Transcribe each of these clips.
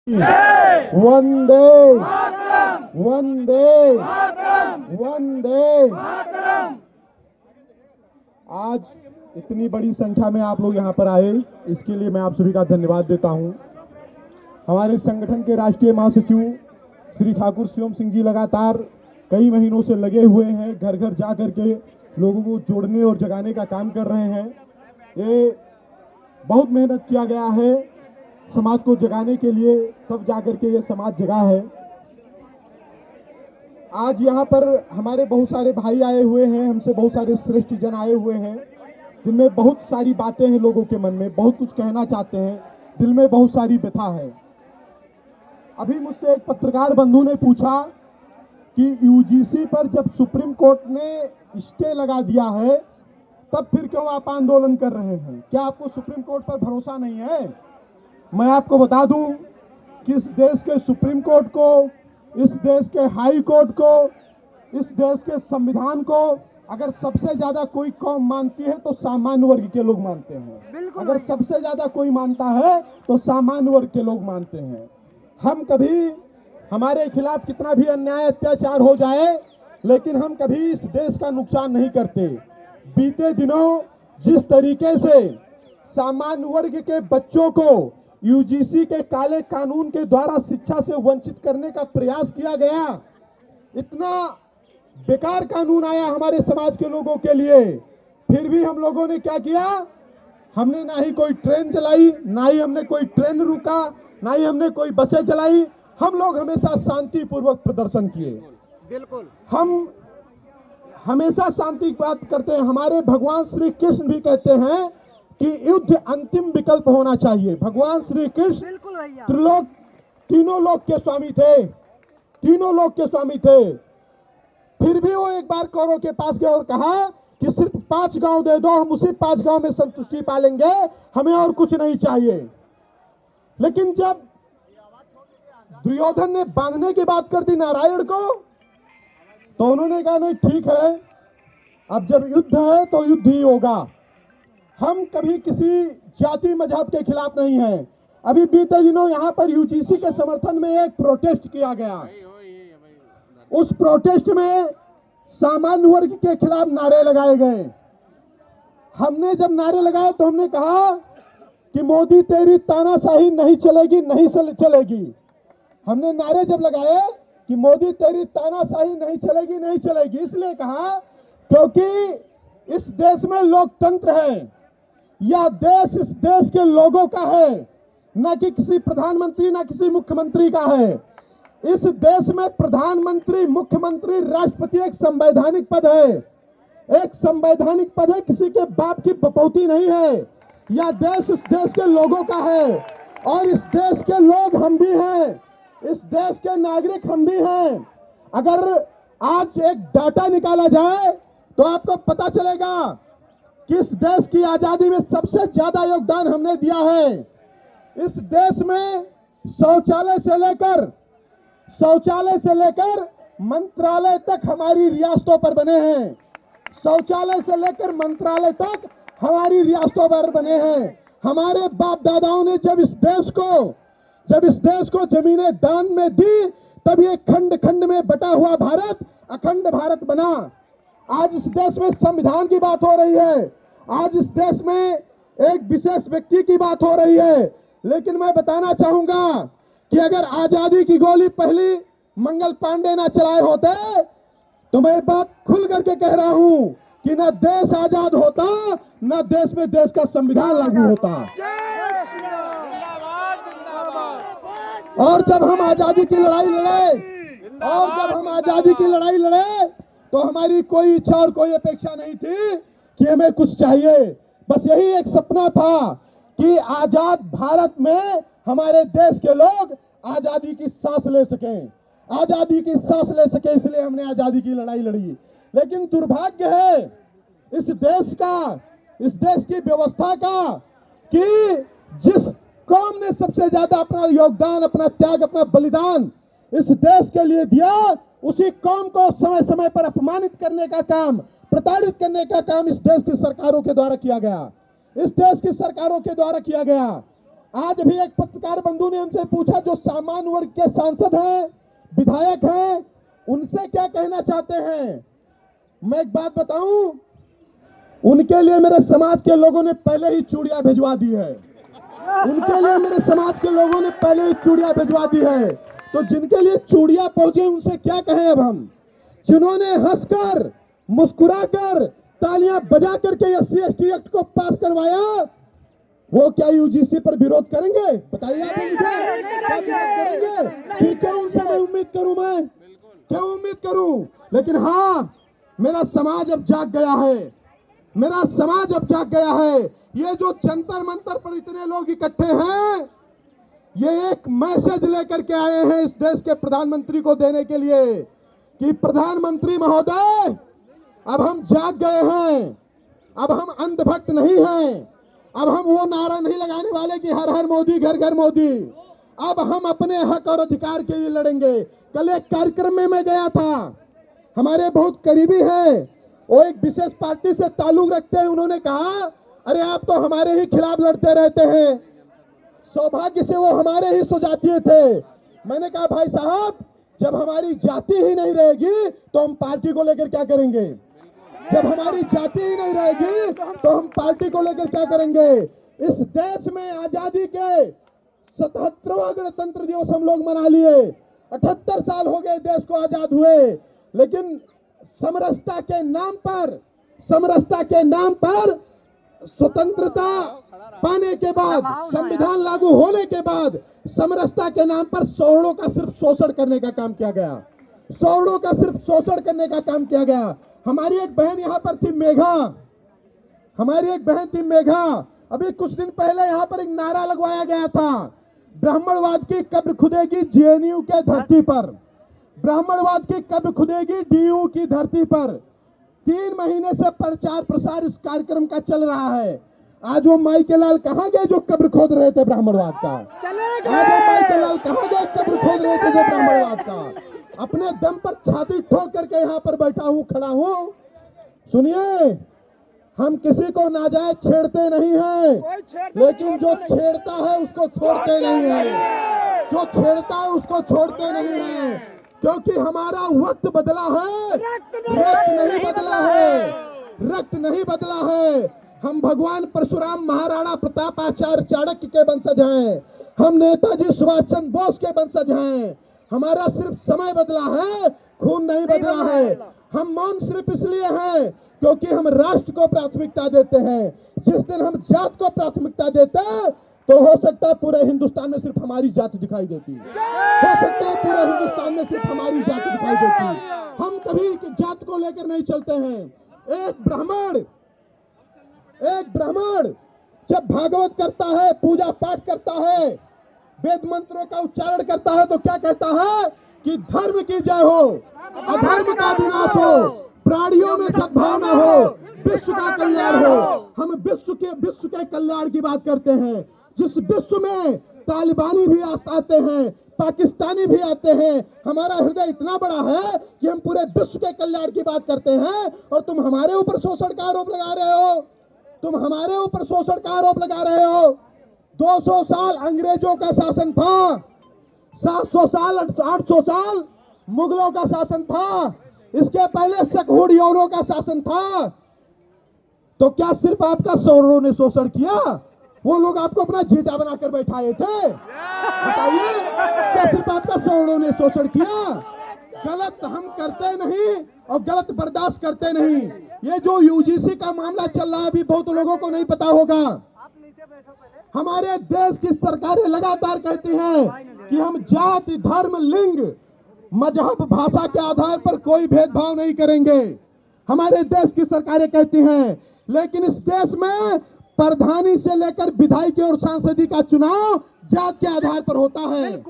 वंदे वंदे वंदे। आज इतनी बड़ी संख्या में आप लोग यहाँ पर आए, इसके लिए मैं आप सभी का धन्यवाद देता हूँ। हमारे संगठन के राष्ट्रीय महासचिव श्री ठाकुर शिवम सिंह जी लगातार कई महीनों से लगे हुए हैं, घर घर जा करके लोगों को जोड़ने और जगाने का काम कर रहे हैं। ये बहुत मेहनत किया गया है समाज को जगाने के लिए, तब जाकर के ये समाज जगा है। आज यहाँ पर हमारे बहुत सारे भाई आए हुए हैं, हमसे बहुत सारे श्रेष्ठ जन आए हुए हैं, जिनमें बहुत सारी बातें हैं, लोगों के मन में बहुत कुछ कहना चाहते हैं, दिल में बहुत सारी व्यथा है। अभी मुझसे एक पत्रकार बंधु ने पूछा कि यूजीसी पर जब सुप्रीम कोर्ट ने स्टे लगा दिया है, तब फिर क्यों आप आंदोलन कर रहे हैं? क्या आपको सुप्रीम कोर्ट पर भरोसा नहीं है? मैं आपको बता दूं कि इस देश के सुप्रीम कोर्ट को, इस देश के हाई कोर्ट को, इस देश के संविधान को अगर सबसे ज्यादा कोई कौम मानती है तो सामान्य वर्ग के लोग मानते हैं। अगर सबसे ज्यादा कोई मानता है तो सामान्य वर्ग के लोग मानते हैं। हम कभी, हमारे खिलाफ कितना भी अन्याय अत्याचार हो जाए, लेकिन हम कभी इस देश का नुकसान नहीं करते। बीते दिनों जिस तरीके से सामान्य वर्ग के बच्चों को यूजीसी के काले कानून के द्वारा शिक्षा से वंचित करने का प्रयास किया गया, इतना बेकार कानून आया हमारे समाज के लोगों के लिए, फिर भी हम लोगों ने क्या किया? हमने ना ही कोई ट्रेन चलाई, ना ही हमने कोई ट्रेन रुका, ना ही हमने कोई बसें चलाई। हम लोग हमेशा शांतिपूर्वक प्रदर्शन किए। बिल्कुल, हम हमेशा शांति की बात करते हैं। हमारे भगवान श्री कृष्ण भी कहते हैं कि युद्ध अंतिम विकल्प होना चाहिए। भगवान श्री कृष्ण त्रिलोक, तीनों लोक के स्वामी थे, तीनों लोक के स्वामी थे। फिर भी वो एक बार कौरवों के पास गए और कहा कि सिर्फ 5 गांव दे दो, हम उसी 5 गांव में संतुष्टि पालेंगे, हमें और कुछ नहीं चाहिए। लेकिन जब दुर्योधन ने बांधने की बात कर दी नारायण को, तो उन्होंने कहा नहीं ठीक है, अब जब युद्ध है तो युद्ध ही होगा। हम कभी किसी जाति मजहब के खिलाफ नहीं हैं। अभी बीते दिनों यहाँ पर यूजीसी के समर्थन में एक प्रोटेस्ट किया गया। उस प्रोटेस्ट में सामान्य वर्ग के खिलाफ नारे लगाए गए। हमने जब नारे लगाए तो हमने कहा कि मोदी तेरी तानाशाही नहीं चलेगी, नहीं चलेगी। हमने नारे जब लगाए कि मोदी तेरी तानाशाही नहीं चलेगी, नहीं चलेगी, इसलिए कहा क्योंकि इस देश में लोकतंत्र है। यह देश इस देश के लोगों का है, न कि किसी प्रधानमंत्री, न किसी मुख्यमंत्री का है। इस देश में प्रधानमंत्री, मुख्यमंत्री, राष्ट्रपति एक संवैधानिक पद है, एक संवैधानिक पद है, किसी के बाप की बपौती नहीं है। यह देश इस देश के लोगों का है और इस देश के लोग हम भी हैं, इस देश के नागरिक हम भी हैं। अगर आज एक डाटा निकाला जाए तो आपको पता चलेगा कि इस देश की आजादी में सबसे ज्यादा योगदान हमने दिया है। इस देश में शौचालय से लेकर मंत्रालय तक हमारी रियासतों पर बने हैं। शौचालय से लेकर मंत्रालय तक हमारी रियासतों पर बने हैं। हमारे बाप दादाओं ने जब इस देश को जमीनें दान में दी, तब ये खंड खंड में बटा हुआ भारत अखंड भारत बना। आज इस देश में संविधान की बात हो रही है, आज इस देश में एक विशेष व्यक्ति की बात हो रही है। लेकिन मैं बताना चाहूंगा कि अगर आजादी की गोली पहली मंगल पांडे ना चलाए होते, तो मैं बात खुल करके कह रहा हूं कि न देश आजाद होता, न देश में देश का संविधान लागू होता। और जब हम आजादी की लड़ाई लड़े तो हमारी कोई इच्छा और कोई अपेक्षा नहीं थी कि हमें कुछ चाहिए। बस यही एक सपना था कि आजाद भारत में हमारे देश के लोग आजादी की सांस ले सकें, आजादी की सांस ले सके, इसलिए हमने आजादी की लड़ाई लड़ी। लेकिन दुर्भाग्य है इस देश का, इस देश की व्यवस्था का, कि जिस कौम ने सबसे ज्यादा अपना योगदान, अपना त्याग, अपना बलिदान इस देश के लिए दिया, उसी कौम को समय समय पर अपमानित करने का काम, प्रताड़ित करने का काम इस देश की सरकारों के द्वारा किया गया, इस देश की सरकारों के द्वारा किया गया। आज भी एक पत्रकार बंधु ने हमसे पूछा, जो सामान्य वर्ग के सांसद हैं, विधायक हैं, उनसे क्या कहना चाहते हैं। मैं एक बात बताऊं, उनके लिए मेरे समाज के लोगों ने पहले ही चूड़ियां भिजवा दी है। उनके लिए मेरे समाज के लोगों ने पहले ही चूड़ियां भिजवा दी है। तो जिनके लिए चूड़ियां पहुंचे उनसे क्या कहें अब हम। जिन्होंने हंसकर मुस्कुराकर तालियां बजा करके SC/ST एक्ट को पास करवाया, वो क्या यूजीसी पर विरोध करेंगे? बताइए आप मुझे, क्या विरोध करेंगे? फिर क्यों उनसे मैं उम्मीद करूं? मैं क्यों उम्मीद करूं? लेकिन हाँ, मेरा समाज अब जाग गया है। मेरा समाज अब जाग गया है। ये जो जंतर मंतर पर इतने लोग इकट्ठे हैं, ये एक मैसेज लेकर के आए हैं इस देश के प्रधानमंत्री को देने के लिए कि प्रधानमंत्री महोदय, अब हम जाग गए हैं। अब हम अंधभक्त नहीं हैं। अब हम वो नारा नहीं लगाने वाले कि हर हर मोदी, घर घर मोदी। अब हम अपने हक और अधिकार के लिए लड़ेंगे। कल एक कार्यक्रम में मैं गया था, हमारे बहुत करीबी हैं, वो एक विशेष पार्टी से ताल्लुक रखते हैं। उन्होंने कहा, अरे आप तो हमारे ही खिलाफ लड़ते रहते हैं। सौभाग्य से वो हमारे ही स्वजातीय थे। मैंने कहा, भाई साहब, जब हमारी जाति ही नहीं रहेगी तो हम पार्टी को लेकर क्या करेंगे? जब हमारी जाति ही नहीं रहेगी तो हम पार्टी को लेकर क्या करेंगे? इस देश में आजादी के 77वां गणतंत्र दिवस हम लोग मना लिए। 78 साल हो गए देश को आजाद हुए, लेकिन समरसता के नाम पर स्वतंत्रता पाने के बाद, संविधान लागू होने के बाद, समरसता के नाम पर सवर्णों का सिर्फ शोषण करने का काम किया गया। सवर्णों का सिर्फ शोषण करने का काम किया गया। हमारी एक बहन यहाँ पर थी, मेघा। अभी कुछ दिन पहले यहाँ पर एक नारा लगवाया गया था, ब्राह्मणवाद की कब्र खुदेगी JNU के धरती पर। ब्राह्मणवाद की कब्र खुदेगी DU की धरती पर। 3 महीने से प्रचार प्रसार इस कार्यक्रम का चल रहा है। आज वो माई के लाल कहाँ गए जो कब्र खोद रहे थे ब्राह्मणवाद का? आज वो माई के लाल कहाँ गए कब्र खोद रहे थे जो ब्राह्मणवाद का? अपने दम पर छाती ठोक करके यहाँ पर बैठा हूँ, खड़ा हूँ। सुनिए, हम किसी को नाजायज छेड़ते नहीं हैं, लेकिन जो छेड़ता है उसको छोड़ते नहीं हैं। जो छेड़ता है उसको छोड़ते नहीं हैं, क्योंकि हमारा वक्त बदला है, रक्त नहीं बदला है। हम भगवान परशुराम, महाराणा प्रताप, आचार्य चाणक्य के वंशज हैं। हम नेताजी सुभाष चंद्र बोस के वंशज हैं। हमारा सिर्फ समय बदला है, खून नहीं बदला है। हम मौन सिर्फ इसलिए हैं क्योंकि हम राष्ट्र को प्राथमिकता देते हैं। जिस दिन हम जात को प्राथमिकता देते हैं तो हो सकता है पूरे हिंदुस्तान में सिर्फ हमारी जाति दिखाई देती है। हो सकता है पूरे हिंदुस्तान में सिर्फ हमारी जाति दिखाई देती है। हम कभी जात को लेकर नहीं चलते हैं। एक ब्राह्मण जब भागवत करता है, पूजा पाठ करता है, वेद मंत्रों का उच्चारण करता है, तो क्या कहता है कि धर्म की जय हो, अधर्म का विनाश हो, प्राणियों में सद्भावना हो, विश्व का कल्याण हो। हम विश्व के कल्याण की बात करते हैं। जिस विश्व में तालिबानी भी आते हैं, पाकिस्तानी भी आते हैं। हमारा हृदय इतना बड़ा है कि हम पूरे विश्व के कल्याण की बात करते हैं, और तुम हमारे ऊपर शोषण का आरोप लगा रहे हो। 200 साल अंग्रेजों का शासन था, 700 साल 800 साल मुगलों का शासन था, इसके पहले शकहुड़ियों का शासन था। तो क्या सिर्फ आपका सौरों ने शोषण किया? वो लोग आपको अपना जीजा बनाकर बैठाए थे? बताइए, क्या सिर्फ आपका सौरों ने शोषण किया? गलत हम करते नहीं और गलत बर्दाश्त करते नहीं। ये जो यूजीसी का मामला चल रहा है, अभी बहुत लोगों को नहीं पता होगा। हमारे देश की सरकारें लगातार कहती हैं कि हम जाति, धर्म, लिंग, मजहब, भाषा के आधार पर कोई भेदभाव नहीं करेंगे। हमारे देश की सरकारें कहती हैं, लेकिन इस देश में प्रधानी से लेकर विधायकी और सांसदी का चुनाव जात के आधार पर होता है।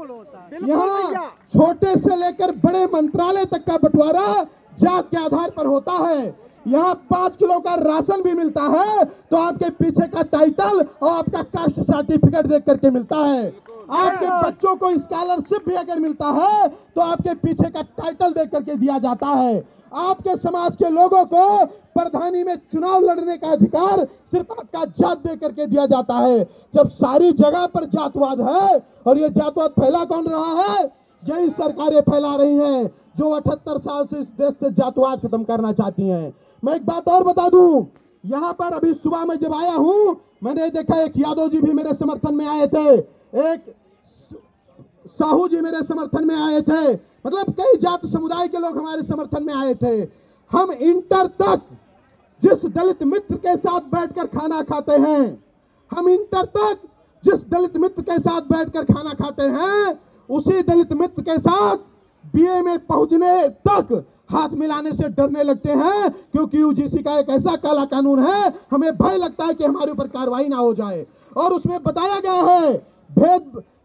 यहाँ छोटे से लेकर बड़े मंत्रालय तक का बंटवारा जात के आधार पर होता है। यहाँ 5 किलो का राशन भी मिलता है तो आपके पीछे का टाइटल और आपका कास्ट सर्टिफिकेट देख करके मिलता है। आपके बच्चों को स्कॉलरशिप भी अगर मिलता है तो आपके पीछे का टाइटल देख करके दिया जाता है। आपके समाज के लोगों को प्रधानी में चुनाव लड़ने का अधिकार सिर्फ आपका जात दे करके दिया जाता है। जब सारी जगह पर जातवाद है, और ये जातवाद फैला कौन रहा है? यही सरकारें फैला रही हैं जो 78 साल से इस देश से जातवाद खत्म करना चाहती हैं। मैं एक बात और बता दूं, यहाँ पर अभी सुबह में जब आया हूं, मैंने देखा एक यादव जी भी मेरे समर्थन में आए थे, एक साहू जी मेरे समर्थन में आए थे, मतलब कई जात समुदाय के लोग हमारे समर्थन में आए थे। हम इंटर तक जिस दलित मित्र के साथ बैठकर खाना खाते हैं, हम इंटर तक जिस दलित मित्र के साथ बैठकर खाना खाते हैं, उसी दलित मित्र के साथ बीए में पहुंचने तक हाथ मिलाने से डरने लगते हैं, क्योंकि यूजीसी का एक ऐसा काला कानून है, हमें भय लगता है कि हमारे ऊपर कार्रवाई ना हो जाए। और उसमें बताया गया है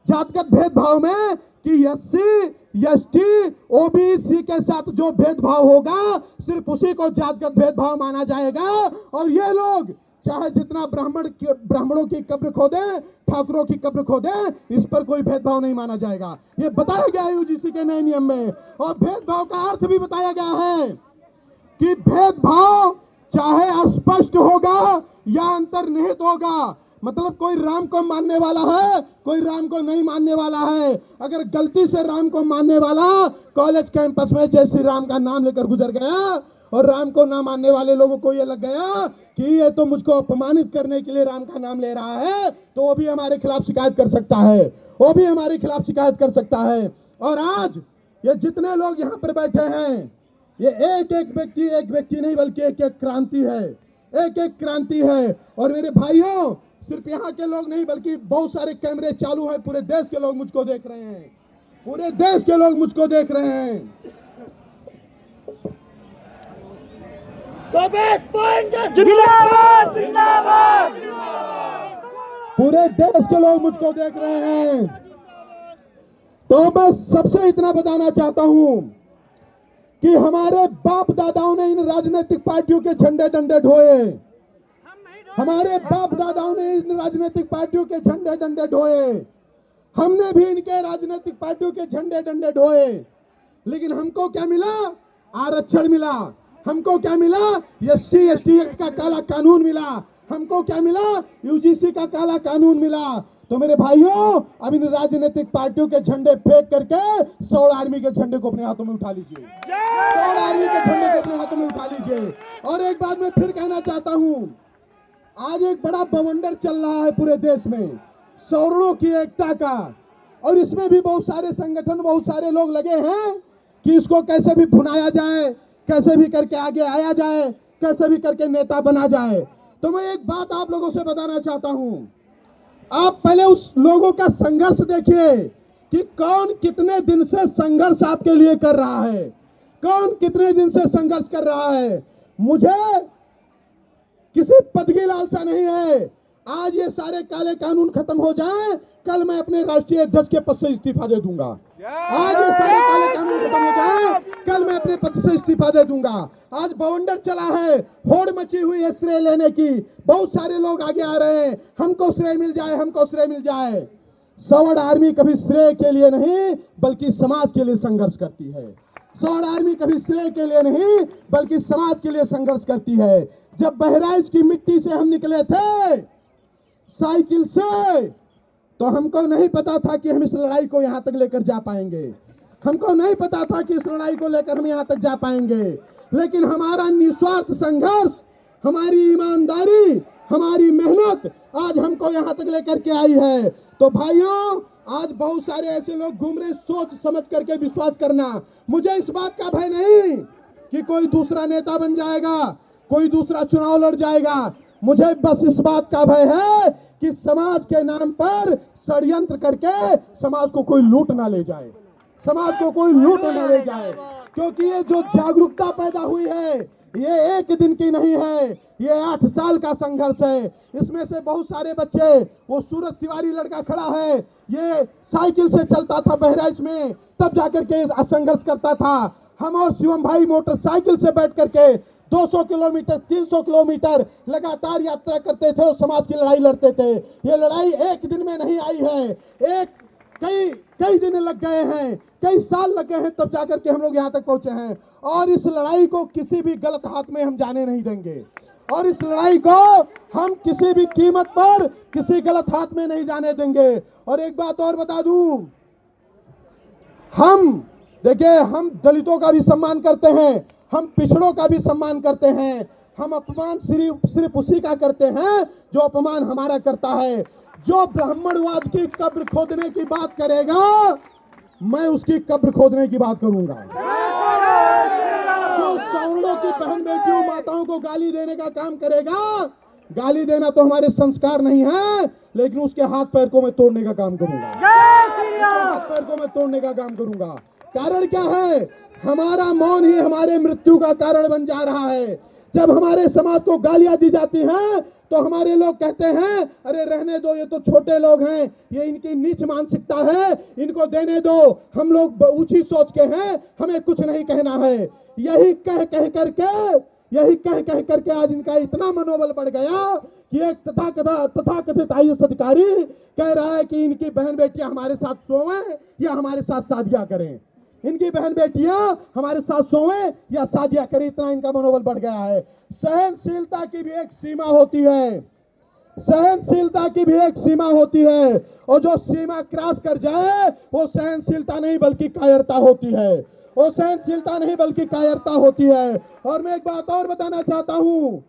जातगत भेदभाव में कि एससी एसटी ओबीसी के साथ जो भेदभाव होगा सिर्फ उसी को जातगत भेदभाव माना जाएगा। और ये लोग चाहे जितना ब्राह्मणों की कब्र खोदे, ठाकुरों की कब्र खोदे, इस पर कोई भेदभाव नहीं माना जाएगा। ये बताया गया है यूजीसी के नए नियम में। और भेदभाव का अर्थ भी बताया गया है कि भेदभाव चाहे अस्पष्ट होगा या अंतर्निहित होगा। मतलब कोई राम को मानने वाला है, कोई राम को नहीं मानने वाला है। अगर गलती से राम को मानने वाला कॉलेज कैंपस में जय श्री राम का नाम लेकर गुजर गया, और राम को ना मानने वाले लोगों को ये लग गया कि ये तो मुझको अपमानित करने के लिए राम का नाम ले रहा है, तो वो भी हमारे खिलाफ शिकायत कर सकता है, वो भी हमारे खिलाफ शिकायत कर सकता है। और आज ये जितने लोग यहाँ पर बैठे हैं, ये एक व्यक्ति नहीं बल्कि एक एक क्रांति है, एक एक क्रांति है। और मेरे भाइयों, सिर्फ यहाँ के लोग नहीं बल्कि बहुत सारे कैमरे चालू हैं, पूरे देश के लोग मुझको देख रहे हैं, पूरे देश के लोग मुझको देख रहे हैं। जिंदाबाद जिंदाबाद। पूरे देश के लोग मुझको देख रहे हैं। तो मैं सबसे इतना बताना चाहता हूं कि हमारे बाप दादाओं ने इन राजनीतिक पार्टियों के झंडे डंडे ढोए, हमारे बाप दादाओं ने इन राजनीतिक पार्टियों के झंडे डंडे ढोए, हमने भी इनके राजनीतिक पार्टियों के झंडे डंडे ढोए। लेकिन हमको क्या मिला? आरक्षण मिला। हमको क्या मिला? एससी एसटी एक्ट का काला कानून मिला। हमको क्या मिला? यूजीसी का काला कानून मिला। तो मेरे भाइयों, अब इन राजनीतिक पार्टियों के झंडे फेंक करके सौर आर्मी के झंडे को अपने हाथों में उठा लीजिए, सौर आर्मी के झंडे को अपने हाथों में उठा लीजिए। और एक बात मैं फिर कहना चाहता हूं, आज एक बड़ा बवंडर चल रहा है पूरे देश में सवर्णों की एकता का, और इसमें भी बहुत सारे संगठन, बहुत सारे लोग लगे हैं कि इसको कैसे भी भुनाया जाए, कैसे भी करके आगे आया जाए, कैसे भी करके नेता बना जाए। तो मैं एक बात आप लोगों से बताना चाहता हूं, आप पहले उस लोगों का संघर्ष देखिए कि कौन कितने दिन से संघर्ष आपके लिए कर रहा है, कौन कितने दिन से संघर्ष कर रहा है। मुझे किसी पद की लालसा नहीं है। आज ये सारे काले कानून खत्म हो जाएं, कल मैं अपने राष्ट्रीय अध्यक्ष के पद से इस्तीफा दे दूंगा। आज ये सारे काले कानून खत्म हो जाएं, कल मैं अपने पद से इस्तीफा दे दूंगा। आज बवंडर चला है, होड़ मची हुई है श्रेय लेने की, बहुत सारे लोग आगे आ रहे हैं, हमको श्रेय मिल जाए, हमको श्रेय मिल जाए। सवर्ण आर्मी कभी श्रेय के लिए नहीं बल्कि समाज के लिए संघर्ष करती है। सवर्ण आर्मी कभी श्रेय के लिए नहीं बल्कि समाज के लिए संघर्ष करती है। जब बहराइच की मिट्टी से हम निकले थे साइकिल से, तो हमको नहीं पता था कि हम इस लड़ाई को यहां तक लेकर जा पाएंगे, हमको नहीं पता था कि इस लड़ाई को लेकर हम यहां तक जा पाएंगे। लेकिन हमारा निस्वार्थ संघर्ष, हमारी ईमानदारी, हमारी मेहनत आज हमको यहां तक लेकर के आई है। तो भाइयों, आज बहुत सारे ऐसे लोग घूम रहे, सोच समझ करके विश्वास करना। मुझे इस बात का भय नहीं कि कोई दूसरा नेता बन जाएगा, कोई दूसरा चुनाव लड़ जाएगा। मुझे बस इस बात का भय है कि समाज के नाम पर षड्यंत्र करके समाज को कोई लूट ना ले जाए, समाज को कोई लूट ना ले जाए। क्योंकि ये जो जागरूकता पैदा हुई है ये एक दिन की नहीं है, ये 8 साल का संघर्ष है। इसमें से बहुत सारे बच्चे, वो सूरज तिवारी लड़का खड़ा है, ये साइकिल से चलता था बहराइच में, तब जाकर के संघर्ष करता था। हम और शिवम भाई मोटरसाइकिल से बैठ करके 200 किलोमीटर 300 किलोमीटर लगातार यात्रा करते थे और समाज की लड़ाई लड़ते थे। ये लड़ाई एक दिन में नहीं आई है, कई दिन लग गए हैं, कई साल लग गए हैं, तब जाकर के हम लोग यहाँ तक पहुंचे हैं। और इस लड़ाई को किसी भी गलत हाथ में हम जाने नहीं देंगे, और इस लड़ाई को हम किसी भी कीमत पर किसी गलत हाथ में नहीं जाने देंगे। और एक बात और बता दूं, हम देखिए, हम दलितों का भी सम्मान करते हैं, हम पिछड़ों का भी सम्मान करते हैं। हम अपमान सिर्फ उसी का करते हैं जो अपमान हमारा करता है। जो ब्राह्मणवाद की कब्र खोदने की बात करेगा, मैं उसकी कब्र खोदने की बात करूंगा। जो सवर्णों की बहन बेटियों माताओं को गाली देने का काम करेगा, गाली देना तो हमारे संस्कार नहीं है, लेकिन उसके हाथ पैर को मैं तोड़ने का काम करूंगा। हाथ पैर को मैं तोड़ने का काम करूंगा। कारण क्या है? हमारा मौन ही हमारे मृत्यु का कारण बन जा रहा है। जब हमारे समाज को गालियां दी जाती हैं तो हमारे लोग कहते हैं, अरे रहने दो, ये तो छोटे लोग हैं, ये इनकी नीच मानसिकता है, इनको देने दो, हम लोग ऊंची सोच के हैं, हमें कुछ नहीं कहना है। यही कह कह करके आज इनका इतना मनोबल बढ़ गया कि एक तथाकथित IAS अधिकारी कह रहा है कि इनकी बहन बेटियां हमारे साथ सोएं या हमारे साथ शादियां करें। इनकी बहन बेटियां हमारे साथ सोएं या शादियां करें, इतना इनका मनोबल बढ़ गया है। सहनशीलता की भी एक सीमा होती है, सहनशीलता की भी एक सीमा होती है, और जो सीमा क्रॉस कर जाए वो सहनशीलता नहीं बल्कि कायरता होती है। वो सहनशीलता नहीं बल्कि कायरता होती है। और मैं एक बात और बताना चाहता हूं,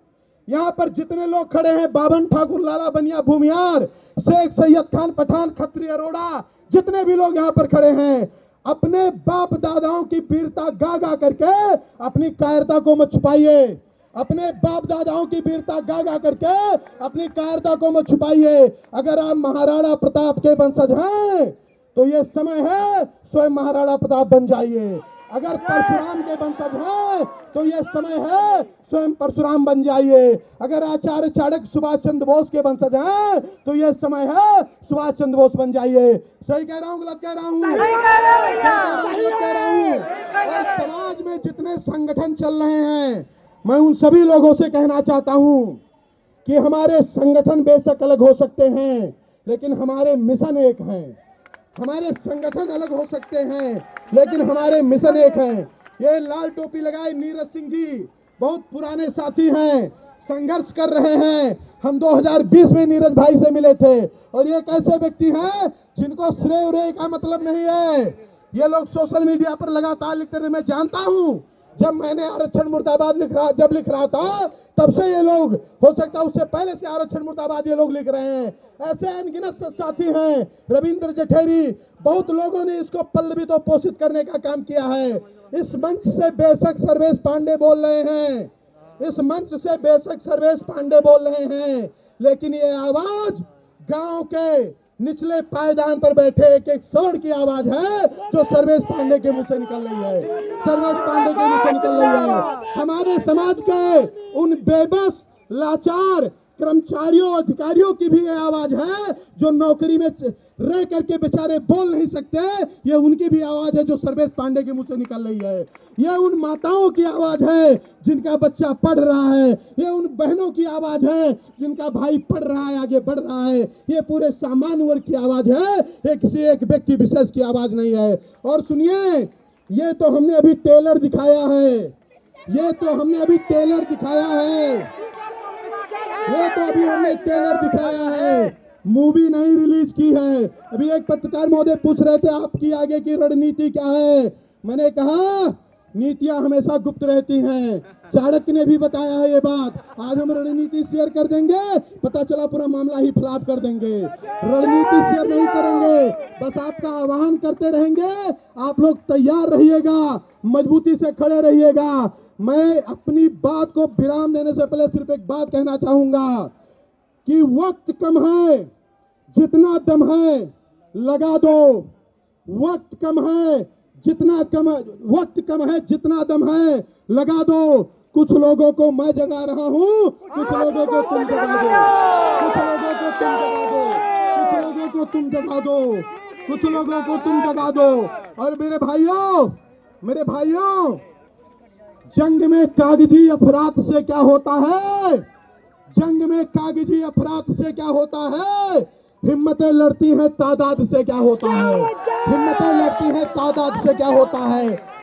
यहाँ पर जितने लोग खड़े हैं, बाबन ठाकुर, लाला बनिया भूमियार, शेख सैयद खान पठान, खत्री अरोड़ा, जितने भी लोग यहाँ पर खड़े हैं, अपने बाप दादाओं की वीरता गा गा करके अपनी कायरता को मत छुपाइए। अपने बाप दादाओं की वीरता गा गा करके अपनी कायरता को मत छुपाइए। अगर आप महाराणा प्रताप के वंशज हैं तो ये समय है स्वयं महाराणा प्रताप बन जाइए। अगर परशुराम के वंशज हैं तो ये समय है स्वयं परशुराम बन जाइए। अगर आचार्य चाणक्य सुभाष चंद्र बोस के वंशज हैं तो ये समय है सुभाष चंद्र बोस बन जाइए। सही कह रहा हूँ, गलत कह रहा हूँ? गलत कह रहा हूँ। और समाज में जितने संगठन चल रहे हैं, मैं उन सभी लोगों से कहना चाहता हूँ कि हमारे संगठन बेशक अलग हो सकते हैं, लेकिन हमारे मिशन एक हैं। हमारे संगठन अलग हो सकते हैं, लेकिन हमारे मिशन एक हैं। ये लाल टोपी लगाए नीरज सिंह जी बहुत पुराने साथी हैं, संघर्ष कर रहे हैं। हम 2020 में नीरज भाई से मिले थे, और ये एक ऐसे व्यक्ति हैं जिनको श्रेय उरेय का मतलब नहीं है। ये लोग सोशल मीडिया पर लगातार लिखते रहे, मैं जानता हूँ। जब मैंने आरक्षण मुर्दाबाद लिख रहा था, तब से ये लोग, हो सकता है उससे पहले से आरक्षण मुर्दाबाद ये लोग लिख रहे हैं। ऐसे अनगिनत साथी हैं, रविंद्र जठेरी, बहुत लोगों ने इसको पल्लवित और पोषित करने का काम किया है। इस मंच से बेशक सर्वेश पांडे बोल रहे हैं, इस मंच से बेशक सर्वेश पांडे बोल रहे हैं, लेकिन ये आवाज गांव के निचले पायदान पर बैठे एक स्वर्ण की आवाज है जो सर्वेश पांडे के मुंह से निकल रही है। सर्वेश पांडे के मुंह से निकल रही है। हमारे समाज के उन बेबस लाचार कर्मचारियों अधिकारियों की भी ये आवाज है जो नौकरी में रह करके बेचारे बोल नहीं सकते। ये उनकी भी आवाज है जो सर्वेश पांडे के मुंह से निकल रही है। ये उन माताओं की आवाज है जिनका बच्चा पढ़ रहा है। ये उन बहनों की आवाज है जिनका भाई पढ़ रहा है, आगे बढ़ रहा है। ये पूरे सामान्य वर्ग की आवाज है, ये किसी एक व्यक्ति विशेष की आवाज नहीं है। और सुनिए, ये तो हमने अभी टेलर दिखाया है, ये तो हमने अभी टेलर दिखाया है, ये तो अभी हमने टेलर दिखाया है, मूवी नहीं रिलीज की है। अभी एक पत्रकार महोदय पूछ रहे थे आपकी आगे की रणनीति क्या है। मैंने कहा नीतियां हमेशा गुप्त रहती हैं। चाणक्य ने भी बताया है ये बात। आज हम रणनीति शेयर कर देंगे, पता चला पूरा मामला ही फ्लॉप कर देंगे। रणनीति शेयर नहीं करेंगे, बस आपका आह्वान करते रहेंगे। आप लोग तैयार रहिएगा, मजबूती से खड़े रहिएगा। मैं अपनी बात को विराम देने से पहले सिर्फ एक बात कहना चाहूंगा कि वक्त कम है, जितना दम है लगा दो। वक्त कम है, वक्त कम है, जितना दम है लगा दो। कुछ लोगों को मैं जगा रहा हूं, कुछ लोगों को तुम जगा दो, कुछ लोगों को तुम जगा दो, कुछ लोगों को तुम जगा दो, कुछ लोगों को तुम जगा दो। और मेरे भाइयों, जंग में कागजी अफराद से क्या होता है? जंग में कागजी अफराद से क्या होता है? हिम्मतें लड़ती हैं तादाद से क्या होता है? हिम्मतें लड़ती हैं तादाद से क्या होता है?